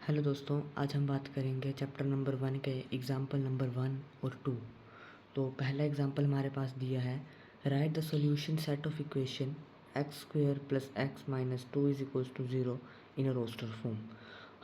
Hello दोस्तों, आज हम बात करेंगे चैप्टर नंबर 1 के एग्जाम्पल नंबर 1 और 2। तो पहला एग्जाम्पल हमारे पास दिया है, right the solution set of equation x square plus x minus two is equals to zero in a roster form.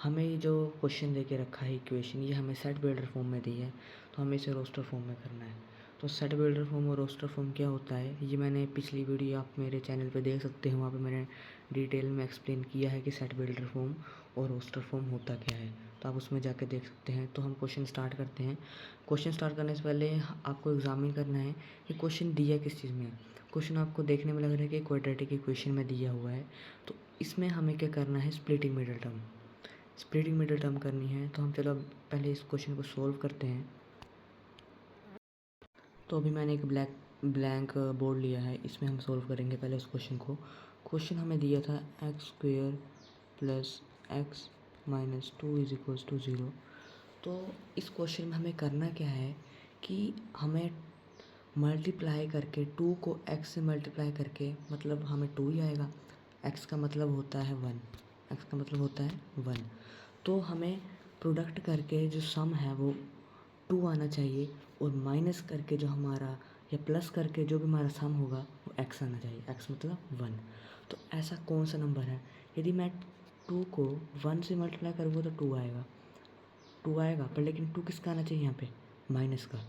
हमें ये जो क्वेश्चन दे के रखा है इक्वेशन, ये हमें सेट बिल्डर फॉर्म में दी है, तो हमें इसे रोस्टर फॉर्म में करना है। तो सेट बिल्डर फॉर्म और रोस्टर फॉर्म क्या होता है, ये मैंने पिछली वीडियो आप मेरे चैनल पे देख सकते हैं। वहाँ पे मैंने डिटेल में एक्सप्लेन किया है कि सेट बिल्डर फॉर्म और रोस्टर फॉर्म होता क्या है, तो आप उसमें जाके देख सकते हैं। तो हम क्वेश्चन स्टार्ट करते हैं। क्वेश्चन स्टार्ट करने से पहले आपको एग्जामिन करना है कि क्वेश्चन दिया किस चीज़ में है। क्वेश्चन आपको देखने में लग रहा है कि क्वाड्रेटिक इक्वेशन में दिया हुआ है, तो इसमें हमें क्या करना है, splitting middle term. Splitting middle term करनी है, तो हम चलो अब पहले इस क्वेश्चन को सोल्व करते हैं। तो अभी मैंने एक ब्लैंक बोर्ड लिया है, इसमें हम सोल्व करेंगे पहले इस क्वेश्चन को। क्वेश्चन हमें दिया था x square plus x minus two is equals to zero. तो इस क्वेश्चन में हमें करना क्या है कि हमें मल्टीप्लाई करके टू को एक्स से मल्टीप्लाई करके, मतलब हमें टू ही आएगा। एक्स का मतलब होता है वन, एक्स का मतलब होता है वन। तो हमें प्रोडक्ट करके जो सम है वो टू आना चाहिए, और माइनस करके जो हमारा, या प्लस करके जो भी हमारा सम होगा वो एक्स आना चाहिए। एक्स मतलब वन। तो ऐसा कौन सा नंबर है, यदि मैं टू को वन से मल्टीप्लाई करूँगा तो टू आएगा, टू आएगा, पर लेकिन टू किसका आना चाहिए यहाँ पे, माइनस का।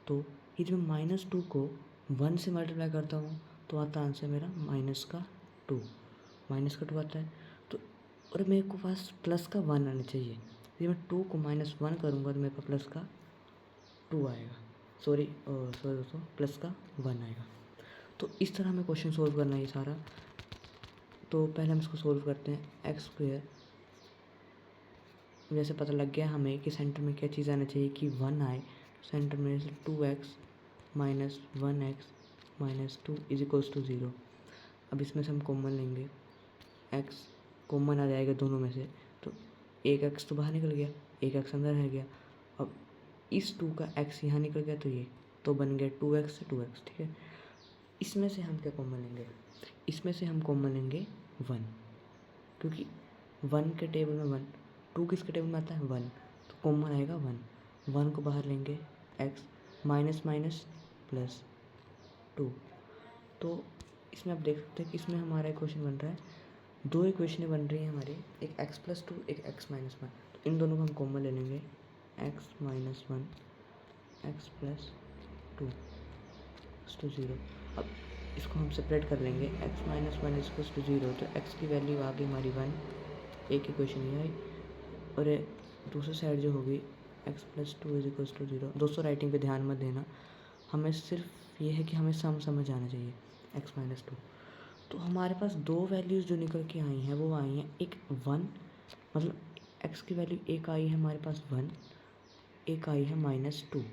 तो ये जब मैं माइनस टू को वन से मल्टीप्लाई करता हूँ तो आता आंसर मेरा माइनस का टू, माइनस का टू आता है। तो और मेरे को पास प्लस का वन आना चाहिए। यदि मैं टू को माइनस वन करूँगा तो मेरे पास प्लस का टू आएगा, सॉरी दोस्तों, प्लस का वन आएगा। तो इस तरह हमें क्वेश्चन सोल्व करना है ये सारा। तो पहले हम इसको सोल्व करते हैं। एक्स स्क्वेयर, जैसे पता लग गया हमें कि सेंटर में क्या चीज़ आना चाहिए कि वन आए, सेंटर में से two x minus one x minus two is equals to zero. अब इसमें से हम कॉमन लेंगे, एक्स कॉमन आ जाएगा दोनों में से, तो एक एक्स तो बाहर निकल गया, एक एक्स अंदर रह गया। अब इस टू का एक्स यहाँ निकल गया, तो ये तो बन गया टू एक्स से टू एक्स, ठीक है। इसमें से हम क्या कॉमन लेंगे, इसमें से हम कॉमन लेंगे वन, क्योंकि वन के टेबल में वन, टू किसके टेबल में आता है वन, तो कॉमन आएगा वन। वन को बाहर लेंगे, x minus minus plus two. तो इसमें आप देख सकते हैं कि इसमें हमारा इक्वेशन बन रहा है, दो इक्वेशनें बन रही हैं हमारी, एक एक्स प्लस टू, एक एक्स माइनस वन। तो इन दोनों को हम कॉमन ले लेंगे, x minus one x plus two zero. अब इसको हम सेपरेट कर लेंगे, x minus one equals to zero, तो एक्स की वैल्यू आ गई हमारी वन, एक इक्वेशन ये आई। और दूसरी साइड जो होगी x plus two is equals to zero. दोस्तों राइटिंग पे ध्यान मत देना, हमें सिर्फ ये है कि हमें सम समझ आना चाहिए, एक्स माइनस टू। तो हमारे पास दो वैल्यूज़ जो निकल के आई हैं वो आई हैं, एक वन, मतलब एक्स की वैल्यू एक आई है हमारे पास वन, एक आई है माइनस टू।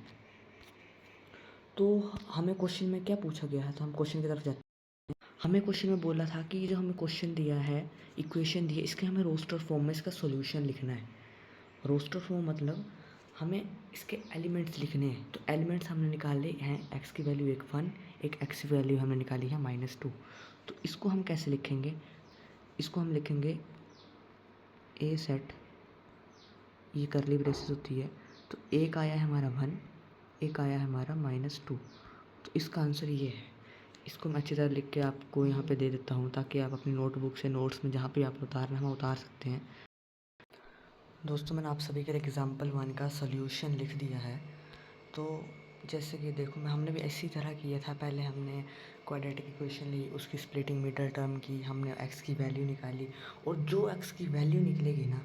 तो हमें क्वेश्चन में क्या पूछा गया है, तो हम क्वेश्चन की तरफ जाते हैं। हमें क्वेश्चन में बोला था कि ये जो हमें क्वेश्चन दिया है, इक्वेशन दी है, इसके हमें रोस्टर फॉर्म में इसका सॉल्यूशन लिखना है। रोस्टर फॉर्म मतलब हमें इसके एलिमेंट्स लिखने हैं। तो एलिमेंट्स हमने निकाले हैं, एक्स की वैल्यू एक वन, एक एक्स की वैल्यू हमने निकाली है माइनस टू। तो इसको हम कैसे लिखेंगे, इसको हम लिखेंगे ए सेट, ये करली ब्रेसेस होती है, तो एक आया है हमारा वन, एक आया है हमारा माइनस टू। तो इसका आंसर ये है। इसको मैं अच्छी तरह लिख के आपको यहाँ पे दे देता हूँ, ताकि आप अपनी नोटबुक से नोट्स में जहाँ पे आप उतारना है वहाँ उतार सकते हैं। दोस्तों मैंने आप सभी के लिए एग्जाम्पल वन का सॉल्यूशन लिख दिया है। तो जैसे कि देखो, हमने भी इसी तरह किया था। पहले हमने क्वाड्रेटिक इक्वेशन ली, उसकी स्प्लिटिंग मिडल टर्म की, हमने एक्स की वैल्यू निकाली, और जो एक्स की वैल्यू निकलेगी ना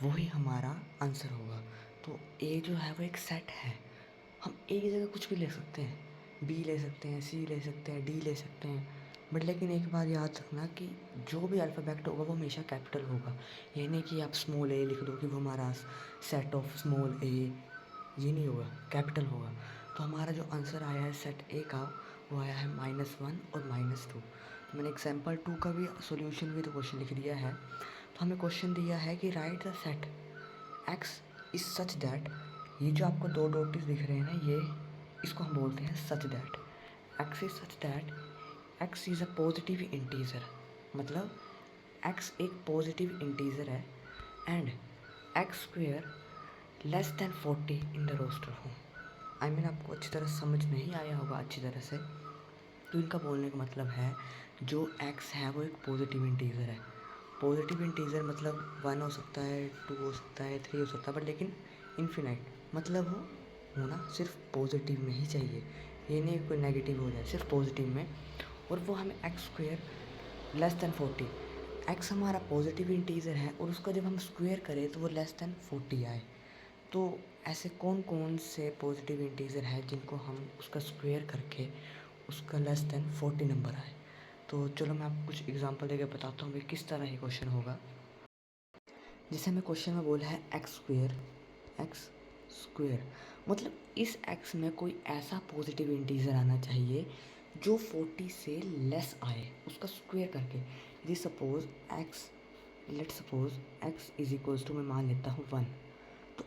वही हमारा आंसर होगा। तो ए जो है वो एक सेट है, हम ए की जगह कुछ भी ले सकते हैं, बी ले सकते हैं, सी ले सकते हैं, डी ले सकते हैं, बट लेकिन एक बात याद रखना कि जो भी अल्फ़ाबेट होगा वो हमेशा कैपिटल होगा। ये नहीं कि आप स्मॉल ए लिख दो कि वो हमारा सेट ऑफ स्मॉल ए, ये नहीं होगा, कैपिटल होगा। तो हमारा जो आंसर आया है सेट ए का, वो आया है माइनस वन और माइनस टू। तो मैंने एग्जाम्पल टू का भी सोल्यूशन भी तो क्वेश्चन लिख दिया है। तो हमें क्वेश्चन दिया है कि right the set x is such that, ये जो आपको दो डॉट्स दिख रहे हैं ना, ये इसको हम बोलते हैं such that. X is such that x is a positive integer, मतलब एक्स एक पॉजिटिव इंटीजर है, and x square less than 40 in the roster form. I mean आपको अच्छी तरह समझ नहीं आया होगा अच्छी तरह से। तो इनका बोलने का मतलब है जो x है वो एक पॉजिटिव इंटीजर है। पॉजिटिव इंटीजर मतलब 1 हो सकता है, 2 हो सकता है, 3 हो सकता है, बट लेकिन इन्फिनाइट मतलब वो होना सिर्फ पॉजिटिव में ही चाहिए। ये नहीं कोई नेगेटिव हो जाए, सिर्फ पॉजिटिव में। और वो हमें x square less than 40, x हमारा पॉजिटिव इंटीजर है और उसका जब हम स्क्वेयर करें तो वो लेस दैन 40 आए। तो ऐसे कौन कौन से पॉजिटिव इंटीजर है जिनको हम उसका स्क्वेयर करके उसका लेस दैन 40 नंबर आए। तो चलो मैं आपको कुछ एग्जांपल देकर बताता हूँ भाई किस तरह ये क्वेश्चन होगा। जैसे हमें क्वेश्चन में बोला है एक्स स्क्वेयर मतलब इस एक्स में कोई ऐसा पॉजिटिव इंटीजर आना चाहिए जो 40 से लेस आए उसका स्क्वेयर करके। यदि suppose x, let suppose x is equals to, मैं मान लेता हूँ 1, तो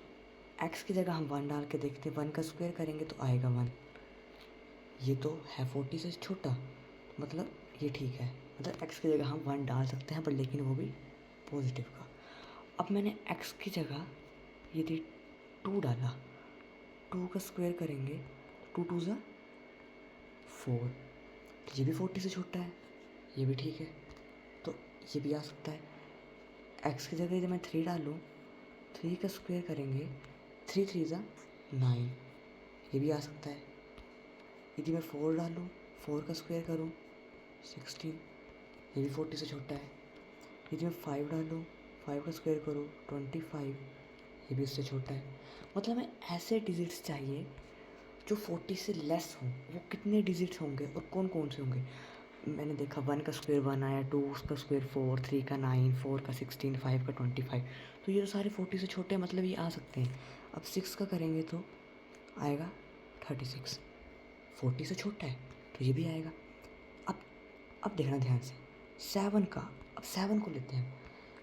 एक्स की जगह हम 1 डाल के देखते हैं, 1 का स्क्वेयर करेंगे तो आएगा 1। ये तो है 40 से छोटा, मतलब ये ठीक है, मतलब एक्स की जगह हम 1 डाल सकते हैं पर लेकिन वो भी पॉजिटिव का। अब मैंने x की जगह यदि 2 डाला, 2 का स्क्वायर करेंगे, 2 2 ज़ा 4, तो ये भी 40 से छोटा है, ये भी ठीक है, तो ये भी आ सकता है। x की जगह यदि मैं 3 डालूँ, 3 का स्क्वायर करेंगे, 3 3 ज़ा 9, ये भी आ सकता है। यदि मैं 4 डालूँ, 4 का स्क्वायर करूँ 16, ये भी 40 से छोटा है। यदि मैं 5 डालूँ, 5 का स्क्वायर करूँ 25, ये भी इससे छोटा है। मतलब हमें ऐसे डिजिट्स चाहिए जो 40 से लेस हों। वो कितने डिजिट्स होंगे और कौन कौन से होंगे? मैंने देखा 1 का स्क्वायर 1 आया, 2 उसका स्क्वायर 4, 3 का 9, 4 का 16, 5 का 25, तो ये तो सारे 40 से छोटे हैं, मतलब ये आ सकते हैं। अब 6 का करेंगे तो आएगा 36, 40 से छोटा है तो ये भी आएगा। अब देखना ध्यान से 7 का, अब 7 को लेते हैं,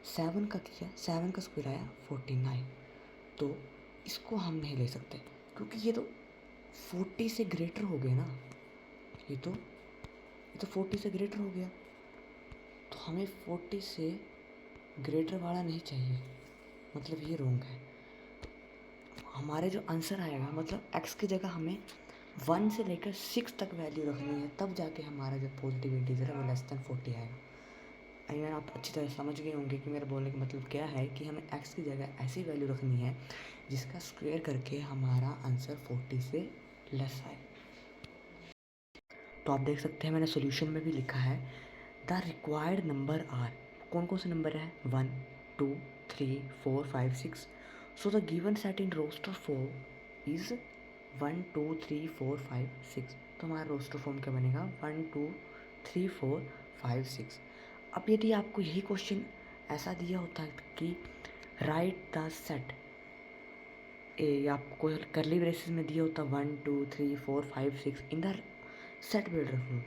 7 का किया, 7 का स्क्वायर आया 49, तो इसको हम नहीं ले सकते क्योंकि ये तो 40 से ग्रेटर हो गया ना, ये तो 40 से ग्रेटर हो गया, तो हमें 40 से ग्रेटर वाला नहीं चाहिए, मतलब ये रॉन्ग है। हमारे जो आंसर आएगा मतलब x की जगह हमें 1 से लेकर 6 तक वैल्यू रखनी है, तब जाके हमारा जो पॉजिटिव इंटीजर है वो लेस दैन 40 आएगा। आई मीन आप अच्छी तरह समझ गए होंगे कि मेरा बोलने का मतलब क्या है कि हमें x की जगह ऐसी वैल्यू रखनी है जिसका स्क्वायर करके हमारा आंसर 40 से लेस आए। तो आप देख सकते हैं मैंने सॉल्यूशन में भी लिखा है द रिक्वायर्ड नंबर आर, कौन कौन से नंबर है 1 2 3 4 5 6। So the given set in roster form is 1 2 3 4 5 6। तो हमारा रोस्टर फॉर्म क्या बनेगा 1 2 3 4 5 6। अब यदि आपको यही क्वेश्चन ऐसा दिया होता कि राइट द सेट, या आपको करली ब्रेसेस में दिया होता 1 2 3 4 5 6 in the set builder form,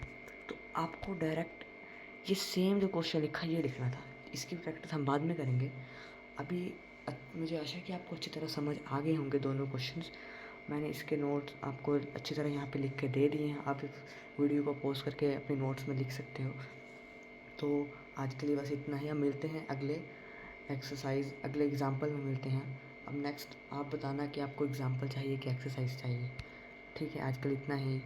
तो आपको डायरेक्ट ये सेम जो क्वेश्चन लिखा ये लिखना था। इसकी प्रैक्टिस हम बाद में करेंगे। अभी मुझे आशा है कि आपको अच्छी तरह समझ आ गए होंगे दोनों क्वेश्चंस। मैंने इसके नोट्स आपको अच्छी तरह यहाँ पे लिख के दे दिए हैं, आप इस वीडियो को पॉज करके अपने नोट्स में लिख सकते हो। तो आज के लिए बस इतना ही, हम मिलते हैं अगले एक्सरसाइज, अगले एग्जाम्पल में मिलते हैं। अब नेक्स्ट आप बताना कि आपको एग्जाम्पल चाहिए कि एक्सरसाइज चाहिए। ठीक है, आज के लिए इतना ही।